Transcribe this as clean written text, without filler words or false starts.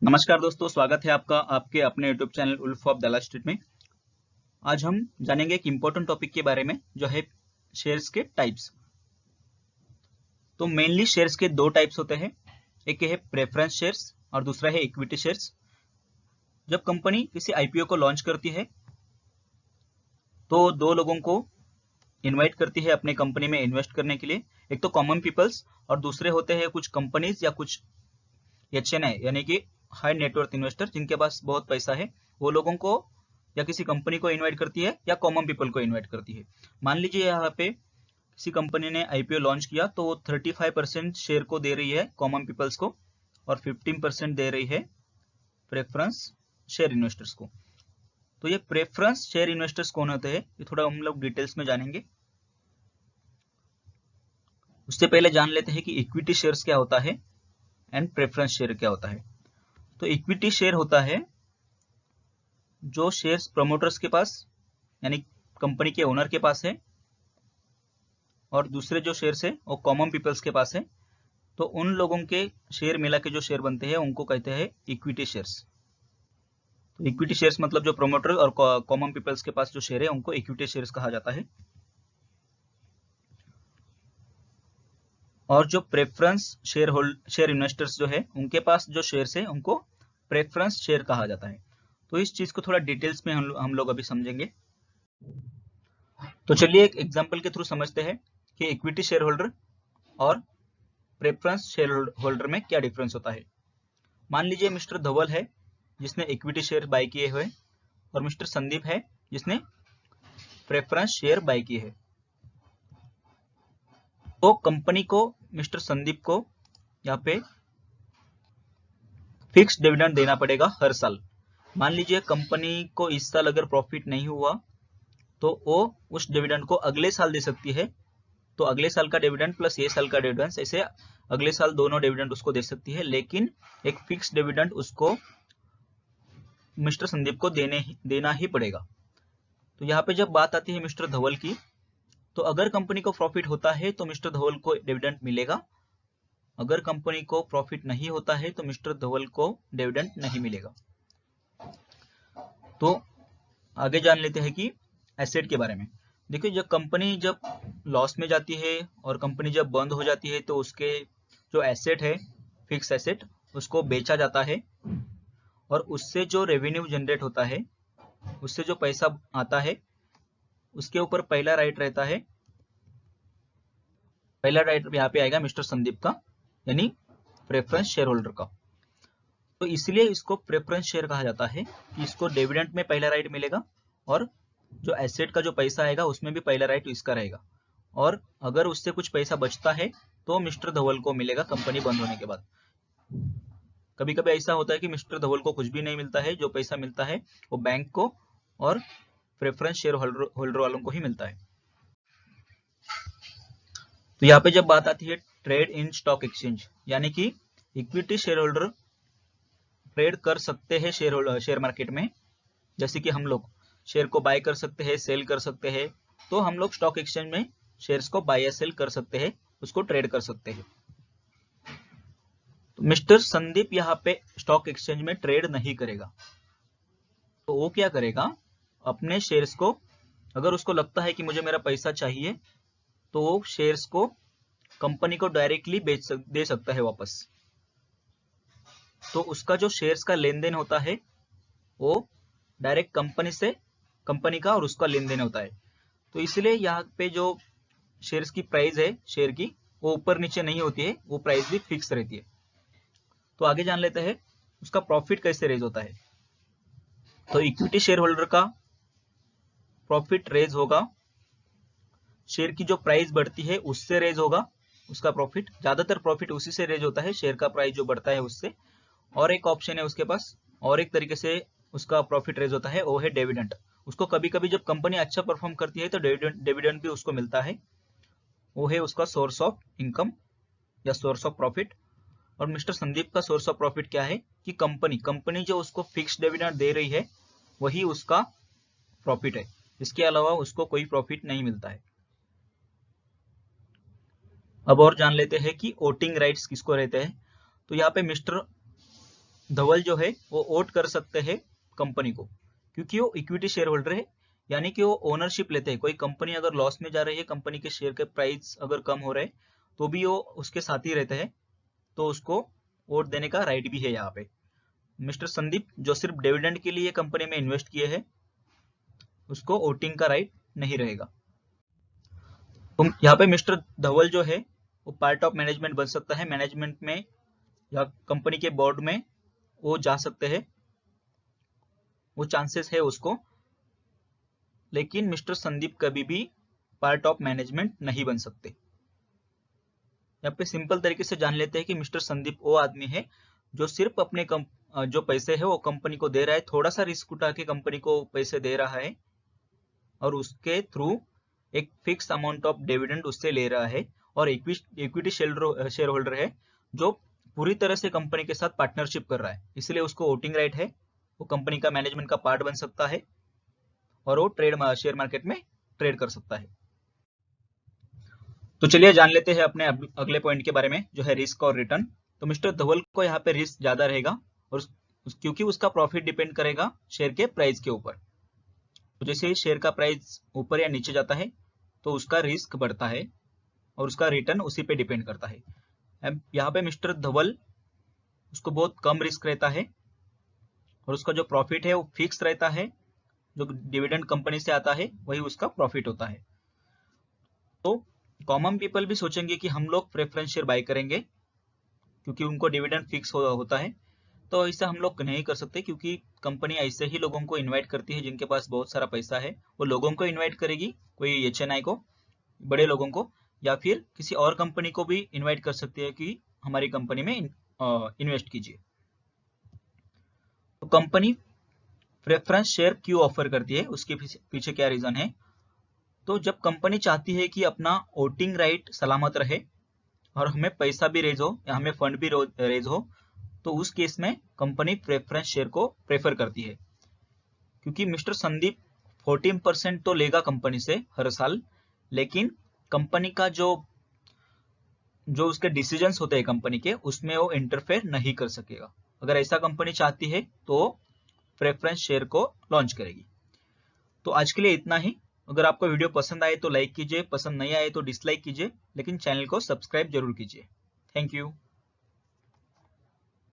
नमस्कार दोस्तों, स्वागत है आपका आपके अपने YouTube channel wolf of Dalal street में। आज हम जानेंगे एक इम्पोर्टेंट टॉपिक के बारे में जो है शेयर्स के टाइप्स। तो मेनली शेयर्स के दो टाइप्स होते हैं, एक है प्रेफरेंस शेयर्स और दूसरा है इक्विटी शेयर्स। जब कंपनी किसी आईपीओ को लॉन्च करती है तो दो लोगों को इनवाइट करती है अपने कंपनी में इन्वेस्ट करने के लिए। एक तो कॉमन पीपल्स और दूसरे होते हैं कुछ कंपनीज या कुछ एचएनआई यानी कि हाई नेटवर्थ इन्वेस्टर, जिनके पास बहुत पैसा है। वो लोगों को या किसी कंपनी को इनवाइट करती है या कॉमन पीपल को इनवाइट करती है। मान लीजिए यहाँ पे किसी कंपनी ने आईपीओ लॉन्च किया तो वो 35% शेयर को दे रही है कॉमन पीपल्स को और 15% दे रही है प्रेफरेंस शेयर इन्वेस्टर्स को। तो ये प्रेफरेंस शेयर इन्वेस्टर्स कौन होते हैं, ये थोड़ा हम लोग डिटेल्स में जानेंगे। उससे पहले जान लेते हैं कि इक्विटी शेयर्स क्या होता है एंड प्रेफरेंस शेयर क्या होता है। तो इक्विटी शेयर होता है जो शेयर्स प्रमोटर्स के पास यानी कंपनी के ओनर के पास है और दूसरे जो शेयर्स है वो कॉमन पीपल्स के पास है। तो उन लोगों के शेयर मिला के जो शेयर बनते हैं उनको कहते हैं इक्विटी शेयर्स। तो इक्विटी शेयर्स मतलब जो प्रमोटर और कॉमन पीपल्स के पास जो शेयर है उनको इक्विटी शेयर्स कहा जाता है। और जो प्रेफरेंस शेयर इन्वेस्टर्स जो है उनके पास जो शेयर्स है उनको प्रेफरेंस शेयर कहा जाता है। तो इस चीज को थोड़ा डिटेल्स में हम लोग अभी समझेंगे। तो चलिए एक एग्जांपल के थ्रू समझते हैं कि इक्विटी शेयर होल्डर और प्रेफरेंस शेयर होल्डर में क्या डिफरेंस होता है। मान लीजिए मिस्टर धवल है जिसने इक्विटी शेयर बाय किए हुए और मिस्टर संदीप है जिसने प्रेफरेंस शेयर बाय किए हैं। तो कंपनी को मिस्टर संदीप को यहाँ पे फिक्स डिविडेंड देना पड़ेगा हर साल। मान लीजिए कंपनी को इस साल अगर प्रॉफिट नहीं हुआ तो वो उस डिविडेंड को अगले साल दे सकती है। तो अगले साल का डिविडेंड प्लस ये साल का डिविडेंड, ऐसे अगले साल दोनों डिविडेंड उसको दे सकती है, लेकिन एक फिक्स डिविडेंड उसको मिस्टर संदीप को देना ही पड़ेगा। तो यहाँ पे जब बात आती है मिस्टर धवल की, तो अगर कंपनी को प्रॉफिट होता है तो मिस्टर धवल को डिविडेंड मिलेगा, अगर कंपनी को प्रॉफिट नहीं होता है तो मिस्टर धवल को डिविडेंड नहीं मिलेगा। तो आगे जान लेते हैं कि एसेट के बारे में। देखिए जब कंपनी जब लॉस में जाती है और कंपनी जब बंद हो जाती है तो उसके जो एसेट है फिक्स एसेट उसको बेचा जाता है और उससे जो रेवेन्यू जनरेट होता है, उससे जो पैसा आता है, उसके ऊपर पहला राइट रहता है। पहला राइट यहाँ पे आएगा मिस्टर संदीप का यानी प्रेफरेंस शेयर होल्डर का। तो इसलिए इसको प्रेफरेंस शेयर कहा जाता है कि इसको डिविडेंड में पहला राइट मिलेगा और जो एसेट का जो पैसा आएगा उसमें भी पहला राइट इसका रहेगा। और अगर उससे कुछ पैसा बचता है तो मिस्टर धवल को मिलेगा कंपनी बंद होने के बाद। कभी कभी ऐसा होता है कि मिस्टर धवल को कुछ भी नहीं मिलता है, जो पैसा मिलता है वो बैंक को और प्रेफरेंस शेयर होल्डर वालों को ही मिलता है। तो यहाँ पे जब बात आती है ट्रेड इन स्टॉक एक्सचेंज, यानी कि इक्विटी शेयर होल्डर ट्रेड कर सकते हैं शेयर मार्केट में। जैसे कि हम लोग शेयर को बाय कर सकते हैं, सेल कर सकते हैं, तो हम लोग स्टॉक एक्सचेंज में शेयर्स को बाय या सेल कर सकते हैं, उसको ट्रेड कर सकते हैं। तो मिस्टर संदीप यहाँ पे स्टॉक एक्सचेंज में ट्रेड नहीं करेगा। तो वो क्या करेगा, अपने शेयर्स को, अगर उसको लगता है कि मुझे मेरा पैसा चाहिए तो वो शेयर्स को कंपनी को डायरेक्टली दे सकता है वापस। तो उसका जो शेयर्स का लेन देन होता है वो डायरेक्ट कंपनी से, कंपनी का और उसका लेन देन होता है। तो इसलिए यहाँ पे जो शेयर्स की प्राइस है शेयर की, वो ऊपर नीचे नहीं होती है, वो प्राइस भी फिक्स रहती है। तो आगे जान लेते हैं उसका प्रॉफिट कैसे रेज होता है। तो इक्विटी शेयर होल्डर का प्रॉफिट रेज होगा, शेयर की जो प्राइस बढ़ती है उससे रेज होगा उसका प्रॉफिट। ज्यादातर प्रॉफिट उसी से रेज होता है, शेयर का प्राइस जो बढ़ता है उससे। और एक ऑप्शन है उसके पास, और एक तरीके से उसका प्रॉफिट रेज होता है, वो है डिविडेंड। उसको कभी कभी जब कंपनी अच्छा परफॉर्म करती है तो डिविडेंड भी उसको मिलता है, वो है उसका सोर्स ऑफ इनकम या सोर्स ऑफ प्रॉफिट। और मिस्टर संदीप का सोर्स ऑफ प्रॉफिट क्या है कि कंपनी जो उसको फिक्स डिविडेंड दे रही है वही उसका प्रॉफिट है, इसके अलावा उसको कोई प्रॉफिट नहीं मिलता है। अब और जान लेते हैं कि वोटिंग राइट्स किसको रहते हैं। तो यहाँ पे मिस्टर धवल जो है वो वोट कर सकते हैं कंपनी को, क्योंकि वो इक्विटी शेयर होल्डर है, यानी कि वो ओनरशिप लेते हैं। कोई कंपनी अगर लॉस में जा रही है, कंपनी के शेयर के प्राइस अगर कम हो रहे हैं, तो भी वो उसके साथ ही रहते हैं, तो उसको वोट देने का राइट भी है। यहाँ पे मिस्टर संदीप जो सिर्फ डिविडेंड के लिए कंपनी में इन्वेस्ट किए हैं, उसको वोटिंग का राइट नहीं रहेगा। तो यहाँ पे मिस्टर धवल जो है वो पार्ट ऑफ मैनेजमेंट बन सकता है, मैनेजमेंट में या कंपनी के बोर्ड में वो जा सकते हैं, वो चांसेस है उसको। लेकिन मिस्टर संदीप कभी भी पार्ट ऑफ मैनेजमेंट नहीं बन सकते। यहाँ पे सिंपल तरीके से जान लेते हैं कि मिस्टर संदीप वो आदमी है जो सिर्फ अपने जो पैसे है वो कंपनी को दे रहा है, थोड़ा सा रिस्क उठा के कंपनी को पैसे दे रहा है, और उसके थ्रू एक फिक्स अमाउंट ऑफ डिविडेंड उससे ले रहा है, और इक्विटी शेयर होल्डर है जो पूरी तरह से कंपनी के साथ पार्टनरशिप कर रहा है, इसलिए उसको वोटिंग राइट है, वो कंपनी का मैनेजमेंट का पार्ट बन सकता है, और वो शेयर मार्केट में ट्रेड कर सकता है। तो चलिए जान लेते हैं अपने अगले पॉइंट के बारे में, जो है रिस्क और रिटर्न। तो मिस्टर धवल को यहाँ पे रिस्क ज्यादा रहेगा, और क्योंकि उसका प्रॉफिट डिपेंड करेगा शेयर के प्राइस के ऊपर। तो जैसे ही शेयर का प्राइस ऊपर या नीचे जाता है तो उसका रिस्क बढ़ता है, और उसका रिटर्न उसी पे डिपेंड करता है। यहाँ पे मिस्टर धवल उसको बहुत कम रिस्क रहता है, और उसका जो प्रॉफिट है वो फिक्स रहता है, जो डिविडेंड कंपनी से आता है वही उसका प्रॉफिट होता है। तो कॉमन पीपल भी सोचेंगे कि हम लोग प्रेफरेंस शेयर बाय करेंगे क्योंकि उनको डिविडेंड फिक्स होता है, तो ऐसा हम लोग नहीं कर सकते, क्योंकि कंपनी ऐसे ही लोगों को इनवाइट करती है जिनके पास बहुत सारा पैसा है, वो लोगों को इनवाइट करेगी, कोई HNI को, बड़े लोगों को, या फिर किसी और कंपनी को भी इनवाइट कर सकती है कि हमारी कंपनी में इन्वेस्ट कीजिए। तो कंपनी प्रेफरेंस शेयर क्यों ऑफर करती है, उसके पीछे क्या रीजन है? तो जब कंपनी चाहती है कि अपना वोटिंग राइट सलामत रहे और हमें पैसा भी रेज हो या हमें फंड भी रेज हो, तो उस केस में कंपनी प्रेफरेंस शेयर को प्रेफर करती है। क्योंकि मिस्टर संदीप 14% तो लेगा कंपनी से हर साल, लेकिन कंपनी का जो उसके डिसीजंस होते हैं कंपनी के, उसमें वो इंटरफेयर नहीं कर सकेगा। अगर ऐसा कंपनी चाहती है तो प्रेफरेंस शेयर को लॉन्च करेगी। तो आज के लिए इतना ही। अगर आपको वीडियो पसंद आए तो लाइक कीजिए, पसंद नहीं आए तो डिसलाइक कीजिए, लेकिन चैनल को सब्सक्राइब जरूर कीजिए। Thank you.